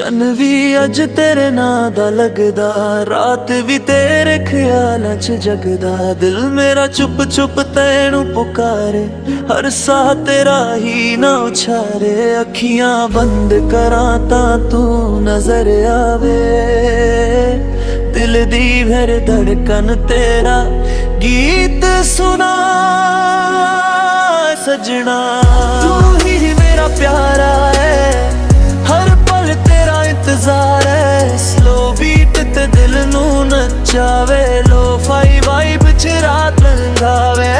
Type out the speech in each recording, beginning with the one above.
चन भी अज तेरे नां दा लगदा, रात भी तेरे ख्यालां च जगदा। दिल मेरा चुप चुप तैनू पुकारे, हर साह तेरा ही ना उछारे। अखियां बंद करां तां तू नजर आवे, दिल दी भर धड़कन तेरा गीत सुना सजना। तू ही मेरा प्यारा है, हर पल तेरा इंतजार है। स्लो बीट ते दिल नू नचावे, लो फाई वाइब च रात लंघावे।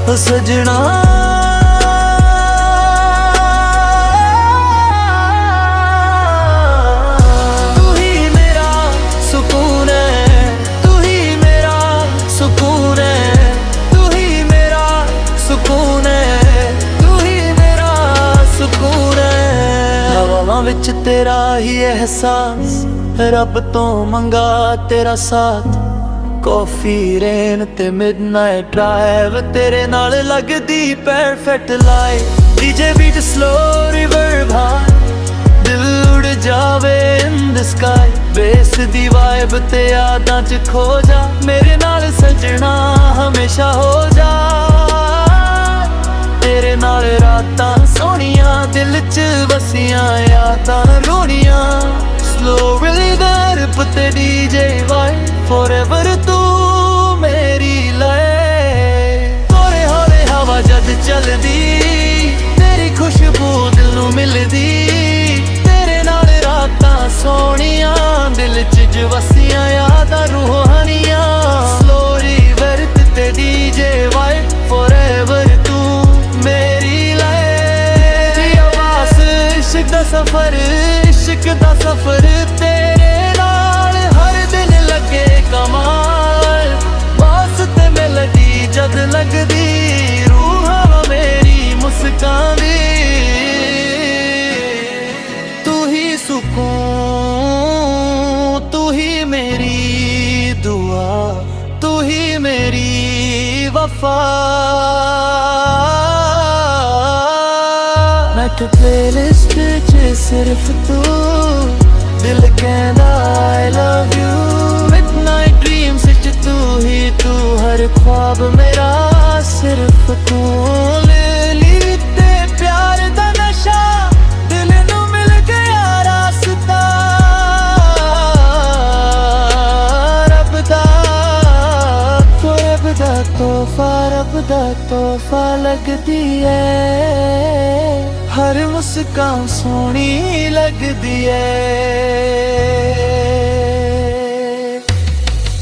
ओ सजना विच तेरा ही एहसास, रब तो मंगा तेरा साथ। कॉफी रेन ते मिडनाइट ड्राइव, तेरे नाल लगदी perfect life. DJ beat slow reverb high, दिल उड़ जावे इन द स्काई। बेस दी वाइब ते यादां च खो जा, मेरे नाल सजना हमेशा हो जा। तेरे नाल रातां सोहणियां, दिल च वसियां यादां रोणियां। स्लो रिदम ते डीजे वाइब, फॉरएवर तू मेरी लय। थोड़े हौले हवा जद चलदी, तेरी खुशबू दिल नू मिलदी। तेरे नाल रातां सोहणियां, दिल च वसियां यादां रूहानियां। स्लो रिदम ते डीजे वाइब, फॉरएवर तू मेरी लय। आवाज़ इश्क दा सफर, इश्क दा सफर तेरे नाल हर दिन लगे कमाल। बास ते मेलडी जद लगदी, रूह मेरी मुस्कान दी। तू ही सुकून, तू ही मेरी दुआ, तू ही मेरी वफा। मैं प्लेलिस्ट च सिर्फ तू, दिल कहंदा I love you। Midnight dreams च तू ही तू, हर ख्वाब मेरा सिर्फ तू। ले ली ते प्यार दा नशा, दिल नू मिल गया रास्ता। रब दा तोहफा, रब दा तोहफा लगदी है। हर मुस्कान सोहनी लगदी है।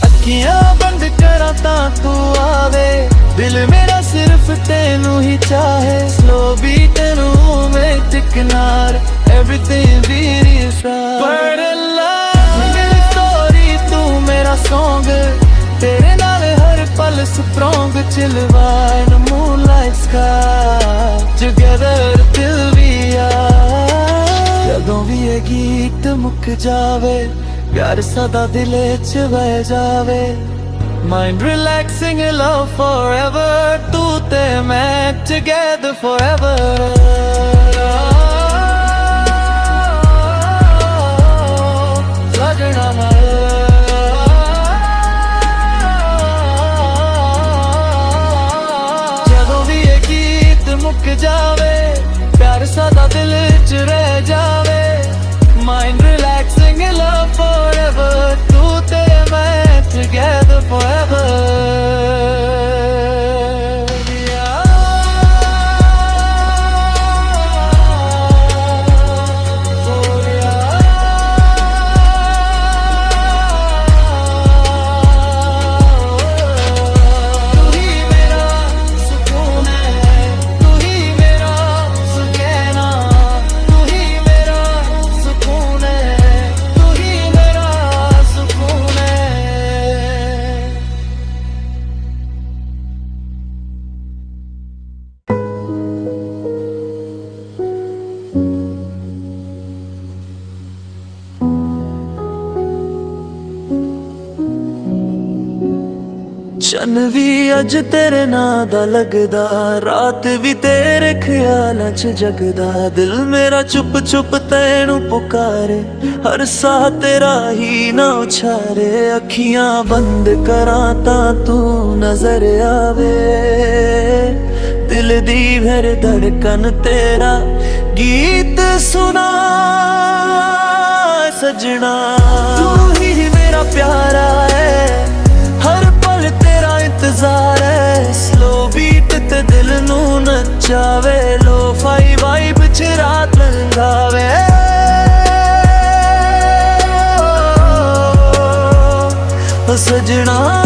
अखियां बंद करा तां तू आवे, दिल मेरा सिर्फ तेनू ही चाहे। स्लो बीट रूम में टिकनार, एवरीथिंग वी इज राइट। मेरी स्टोरी तू मेरा सॉन्ग, तेरे नाल हर पल strong. Chill wine moonlight sky, together till we are। जदों भी ये गीत मुक जावे, प्यार सदा दिल च बह जावे। Mind relaxing, love forever, तू ते मैं together forever। मुक जावे, प्यार सदा दिल च रह जावे। माइंड रिलैक्सिंग, लव फॉरएवर, तू ते मैं टुगेदर फॉरएवर। ਚੰਨ ਵੀ ਅੱਜ ਤੇਰੇ ਨਾਂ ਦਾ ਲੱਗਦਾ, ਰਾਤ ਵੀ ਤੇਰੇ ਖਿਆਲਾਂ 'ਚ ਜਗਦਾ। ਦਿਲ ਮੇਰਾ ਚੁੱਪ ਚੁੱਪ ਤੈਨੂੰ ਪੁਕਾਰੇ, ਹਰ ਸਾਹ ਤੇਰਾ ਹੀ ਨਾ ਉਛਾਰੇ। ਅੱਖੀਆਂ ਬੰਦ ਕਰਾਂ ਤਾਂ ਤੂੰ ਨਜ਼ਰ ਆਵੇ, ਦਿਲ ਦੀ ਭਰ ਧੜਕਨ ਤੇਰਾ ਗੀਤ ਸੁਣਾ ਸਜਣਾ। ਤੂੰ ਹੀ ਮੇਰਾ ਪਿਆਰਾ ਹੈ, ਹਰ ਪਲ ਤੇਰਾ ਇੰਤਜ਼ਾਰ ਹੈ। ਸਲੋ ਬੀਟ ਤੇ ਦਿਲ ਨੂੰ ਨਚਾਵੇ, ਲੋ-ਫਾਈ ਵਾਈਬ 'ਚ ਰਾਤ ਲੰਘਾਵੇ। ਸਜਣਾ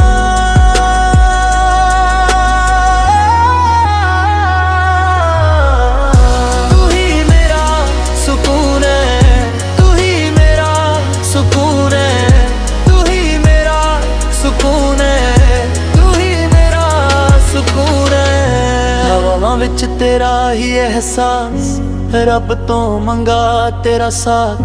ਵਿੱਚ ਤੇਰਾ ਹੀ ਅਹਿਸਾਸ, ਰੱਬ ਤੋਂ ਮੰਗਾ ਤੇਰਾ ਸਾਥ।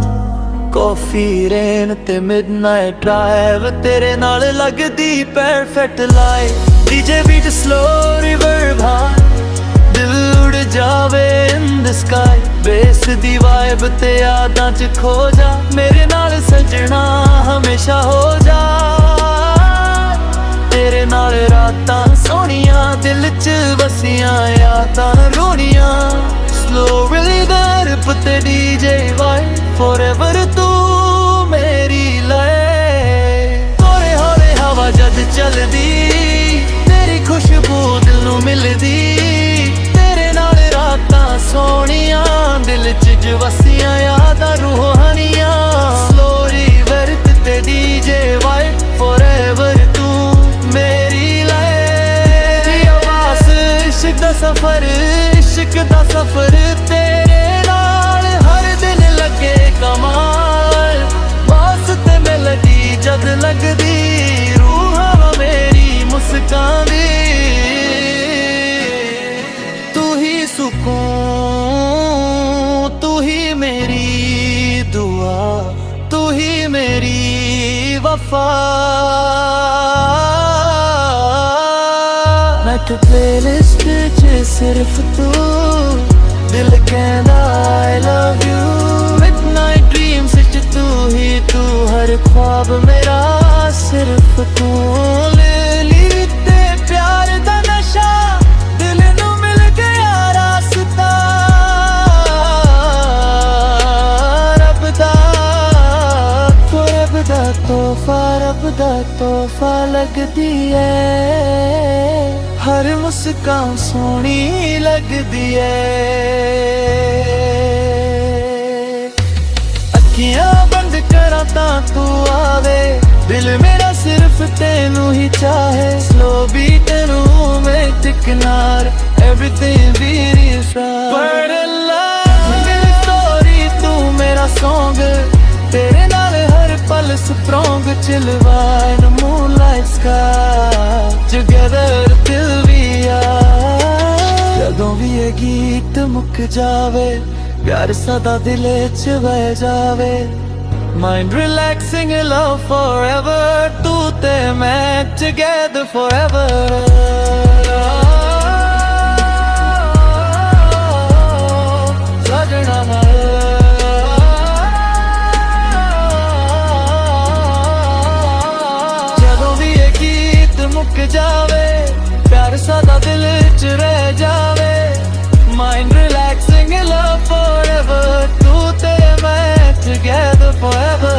ਕੌਫੀ ਰੇਨ ਤੇ ਮਿਡਨਾਈਟ ਡਰਾਈਵ, ਤੇਰੇ ਨਾਲ ਲੱਗਦੀ perfect life. DJ beat slow reverb high, ਦਿਲ ਉੜ ਜਾਵੇ ਇਨ ਦ ਸਕਾਈ। ਬੇਸ ਦੀ ਵਾਈਬ ਤੇ ਯਾਦਾਂ 'ਚ ਖੋ ਜਾ, ਮੇਰੇ ਨਾਲ ਸਜਣਾ ਹਮੇਸ਼ਾ ਹੋ ਜਾ। ਤੇਰੇ ਨਾਲ ਰਾਤਾਂ ਸੋਹਣੀਆਂ, ਦਿਲ 'ਚ ਵਸੀਆਂ ਯਾਦਾਂ ਰੋਣੀਆਂ। ਸਲੋ ਰਿਦਮ ਤੇ ਡੀਜੇ ਵਾਈਬ, ਫੋਰਐਵਰ ਤੂੰ ਮੇਰੀ ਲਾਏ। ਹੌਲੇ ਹੌਲੇ ਹਵਾ ਜਦ ਚੱਲਦੀ, ਤੇਰੀ ਖੁਸ਼ਬੂ ਦਿਲ ਨੂੰ ਮਿਲਦੀ। ਤੇਰੇ ਨਾਲ ਰਾਤਾਂ ਸੋਹਣੀਆਂ, ਦਿਲ 'ਚ ਵਸੀਆਂ ਯਾਦਾਂ ਰੂਹਾਨੀਆਂ। ਸਲੋ ਰਿਦਮ ਤੇ ਡੀਜੇ ਵਾਈਬ, ਫੋਰਐਵਰ ਮੇਰੀ ਲਾਏ। ਆਵਾਜ਼ ਇਸ਼ਕ ਦਾ ਸਫ਼ਰ, ਇਸ਼ਕ ਦਾ ਸਫ਼ਰ ਤੇਰੇ ਨਾਲ ਹਰ ਦਿਨ ਲੱਗੇ ਕਮਾਲ। ਬਾਸ ਤੇ ਮੈਲੋਡੀ ਜਦ ਲੱਗਦੀ, ਰੂਹਾਂ ਮੇਰੀ ਮੁਸਕਾਂਦੀ। ਤੂੰ ਹੀ ਸਕੂਨ, ਤੂੰ ਹੀ ਮੇਰੀ ਦੁਆ, ਤੂੰ ਹੀ ਮੇਰੀ ਵਫਾ। ਨਾਈਟ ਪਲੇਲਿਸਟ 'ਚ ਸਿਰਫ ਤੂੰ, ਦਿਲ ਕਹਿੰਦਾ I love you। Midnight dreams 'ਚ ਤੂੰ ਹੀ ਤੂੰ, ਹਰ ख्वाब ਮੇਰਾ ਸਿਰਫ ਤੂੰ। ਲੀਲੀ ਤੇ ਪਿਆਰ ਦਾ ਨਸ਼ਾ, ਦਿਲ ਨੂੰ ਮਿਲ ਗਿਆ ਰਾਸਤਾ। ਰੱਬ ਦਾ ਤੋਹਫਾ, ਰੱਬ ਦਾ ਤੋਹਫਾ ਲੱਗਦੀ ਏ। ਹਰ ਮੁਸਕਾਨ ਸੋਹਣੀ ਲੱਗਦੀ ਏ। ਅੱਖੀਆਂ ਬੰਦ ਕਰਾਂ ਤਾਂ ਤੂੰ ਆਵੇ, ਦਿਲ ਮੇਰਾ ਸਿਰਫ ਤੈਨੂੰ ਹੀ ਚਾਹੇ। ਸਲੋ ਬੀਟ ਰੋਮਾਂਟਿਕ ਨਾਲ, everything really is right। Word of love, ਮੇਰੀ story ਤੂੰ ਮੇਰਾ song। ਤੇਰੇ ਨਾਲ ਹਰ ਪਲ strong, chill vibe, moonlight sky, together till we are। ਜਦੋਂ ਵੀ ਇਹ ਗੀਤ ਮੁੱਕ ਜਾਵੇ, ਪਿਆਰ ਸਦਾ ਦਿਲ 'ਚ ਵਹਿ ਜਾਵੇ। Mind relaxing, love forever, ਤੂੰ ਤੇ ਮੈਂ together forever। ਸਜਣਾ ਮੁੱਕ ਜਾਵੇ, ਪਿਆਰ ਸਦਾ ਦਿਲ 'ਚ ਰਹਿ ਜਾਵੇ। Mind relaxing, love forever, ਤੂੰ ਤੇ ਮੈਂ together forever।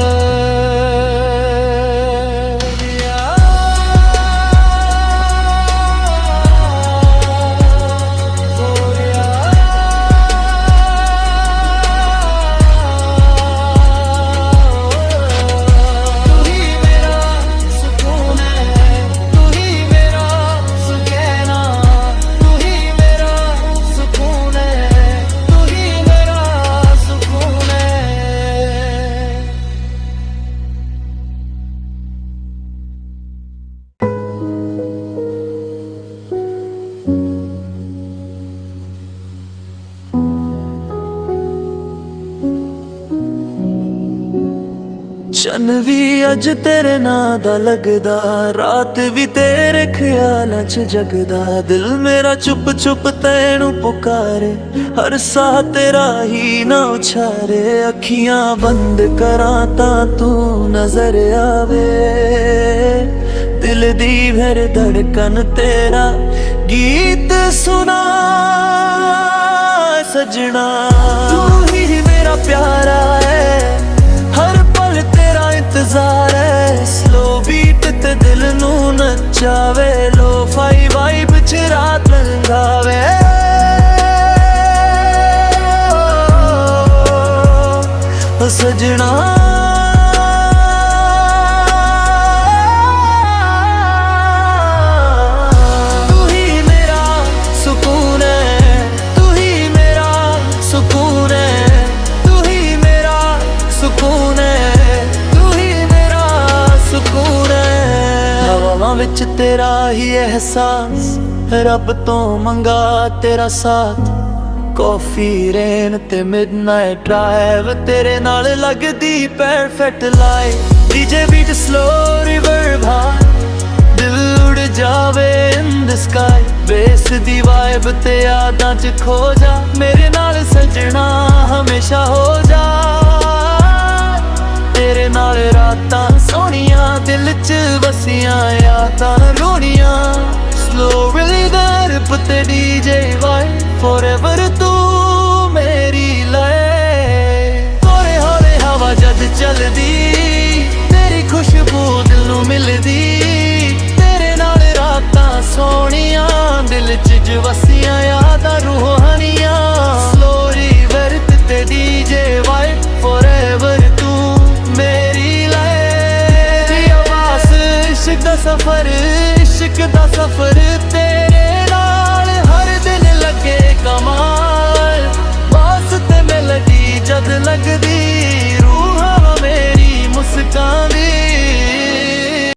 ਸ਼ਨ ਵੀ ਅੱਜ ਤੇਰੇ ਨਾਂ ਦਾ ਲੱਗਦਾ, ਰਾਤ ਵੀ ਤੇਰੇ ਖਿਆਲਾਂ 'ਚ ਜਗਦਾ। ਦਿਲ ਮੇਰਾ ਚੁੱਪ ਚੁੱਪ ਤੈਨੂੰ ਪੁਕਾਰੇ, ਹਰ ਸਾਹ ਤੇਰਾ ਹੀ ਨਾ ਉਛਾਰੇ। ਅੱਖੀਆਂ ਬੰਦ ਕਰਾਂ ਤਾਂ ਤੂੰ ਨਜ਼ਰ ਆਵੇ, ਦਿਲ ਦੀ ਭਰ ਧੜਕਨ ਤੇਰਾ ਗੀਤ ਸੁਣਾ ਸਜਣਾ। ਤੂੰ ਹੀ ਮੇਰਾ ਪਿਆਰਾ ਹੈ, ਹਰ ਪਲ ਤੇਰਾ ਇੰਤਜ਼ਾਰ ਹੈ। ਸਲੋ ਬੀਟ ਤੇ ਦਿਲ ਨੂੰ ਨਚਾਵੇ, ਲੋ ਫਾਈ ਵਾਈਬ 'ਚ ਰਾਤ ਲੰਘਾਵੇ। ਓ ਸਜਣਾ ਵਿੱਚ ਤੇਰਾ ਹੀ ਅਹਿਸਾਸ, ਰੱਬ ਤੋਂ ਮੰਗਾ ਤੇਰਾ ਸਾਥ। ਕੌਫੀ ਰੇਨ ਤੇ ਮਿਡਨਾਈਟ ਡਰਾਈਵ, ਤੇਰੇ ਨਾਲ ਲੱਗਦੀ perfect life. DJ beat slow reverb high, ਦਿਲ ਉੜ ਜਾਵੇ ਇਨ ਦ ਸਕਾਈ। ਬੇਸ ਦੀ ਵਾਈਬ ਤੇ ਯਾਦਾਂ 'ਚ ਖੋ ਜਾ, ਮੇਰੇ ਨਾਲ ਸਜਣਾ ਹਮੇਸ਼ਾ ਹੋ ਜਾ। ਤੇਰੇ ਨਾਲ ਰਾਤਾਂ ਸੋਹਣੀਆਂ, ਦਿਲ 'ਚ ਵਸੀਆਂ ਯਾਦਾਂ ਰੋਣੀਆਂ। Slow reliever ਪੁੱਤੇ DJ Y, forever ਤੂੰ ਮੇਰੀ ਲੈ। ਹੌਲੇ ਹੌਲੇ ਹਵਾ ਜਦ ਚੱਲਦੀ, ਤੇਰੀ ਖੁਸ਼ਬੂ ਦਿਲ ਨੂੰ ਮਿਲਦੀ। ਤੇਰੇ ਨਾਲ ਰਾਤਾਂ ਸੋਹਣੀਆਂ, ਦਿਲ 'ਚ ਵਸੀਆਂ ਯਾਦਾਂ ਰੂਹਾਨੀਆਂ। ਸਲੋ ਰਿਲੀਵਰ ਤੇ ਡੀਜੇ ਵਾਈ, ਫੋਰਐਵਰ ਦਾ ਸਫਰ, ਇਸ਼ਕ ਦਾ ਸਫਰ। ਤੇਰੇ ਨਾਲ ਹਰ ਦਿਨ ਲੱਗੇ ਕਮਾਲ, ਬਾਸ ਤੇ ਮਿਲਦੀ ਜਦ ਲੱਗਦੀ।